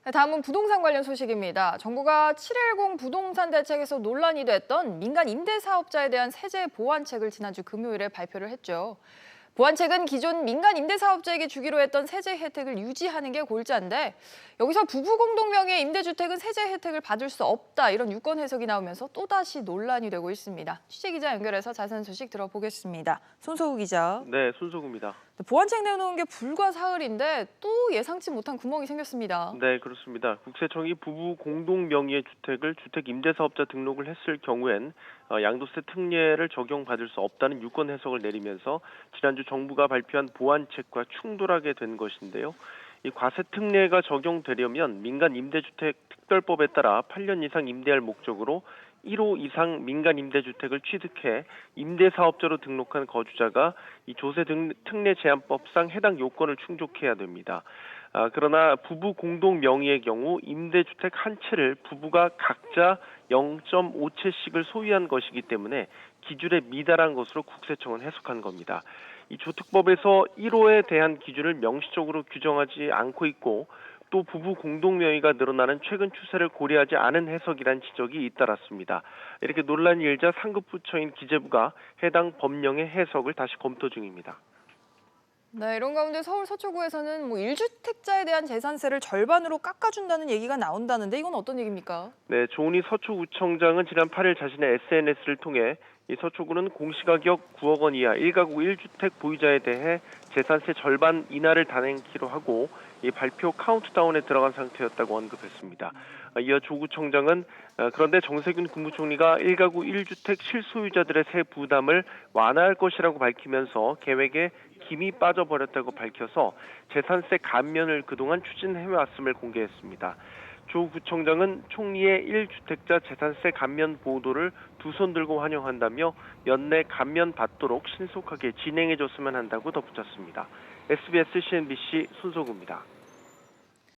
네, 다음은 부동산 관련 소식입니다. 정부가 710 부동산 대책에서 논란이 됐던 민간 임대사업자에 대한 세제 보완책을 지난주 금요일에 발표를 했죠. 보완책은 기존 민간 임대사업자에게 주기로 했던 세제 혜택을 유지하는 게 골자인데 여기서 부부 공동 명의의 임대주택은 세제 혜택을 받을 수 없다 이런 유권 해석이 나오면서 또다시 논란이 되고 있습니다. 취재기자 연결해서 자세한 소식 들어보겠습니다. 손소우 기자. 네, 손석우입니다. 보완책 내놓은 게 불과 사흘인데 또 예상치 못한 구멍이 생겼습니다. 네, 그렇습니다. 국세청이 부부 공동 명의의 주택을 주택 임대사업자 등록을 했을 경우엔 양도세 특례를 적용받을 수 없다는 유권 해석을 내리면서 지난주 정부가 발표한 보완책과 충돌하게 된 것인데요. 이 과세 특례가 적용되려면 민간 임대주택 특별법에 따라 8년 이상 임대할 목적으로 1호 이상 민간 임대주택을 취득해 임대사업자로 등록한 거주자가 이 조세 특례 제한법상 해당 요건을 충족해야 됩니다. 그러나 부부 공동 명의의 경우 임대주택 한 채를 부부가 각자 0.5채씩을 소유한 것이기 때문에 기준에 미달한 것으로 국세청은 해석한 겁니다. 이 조특법에서 1호에 대한 기준을 명시적으로 규정하지 않고 있고 또 부부 공동 명의가 늘어나는 최근 추세를 고려하지 않은 해석이란 지적이 잇따랐습니다. 이렇게 논란이 일자 상급부처인 기재부가 해당 법령의 해석을 다시 검토 중입니다. 네, 이런 가운데 서울 서초구에서는 1주택자에 대한 재산세를 절반으로 깎아준다는 얘기가 나온다는데 이건 어떤 얘기입니까? 네, 조은희 서초구청장은 지난 8일 자신의 SNS를 통해 이 서초구는 공시가격 9억 원 이하 1가구 1주택 보유자에 대해 재산세 절반 인하를 단행키로 하고 이 발표 카운트다운에 들어간 상태였다고 언급했습니다. 이어 조구청장은 그런데 정세균 국무총리가 1가구 1주택 실소유자들의 세 부담을 완화할 것이라고 밝히면서 계획에 김이 빠져버렸다고 밝혀서 재산세 감면을 그동안 추진해왔음을 공개했습니다. 조 구청장은 총리의 1주택자 재산세 감면 보도를 두 손 들고 환영한다며 연내 감면 받도록 신속하게 진행해줬으면 한다고 덧붙였습니다. SBS CNBC 손석우입니다.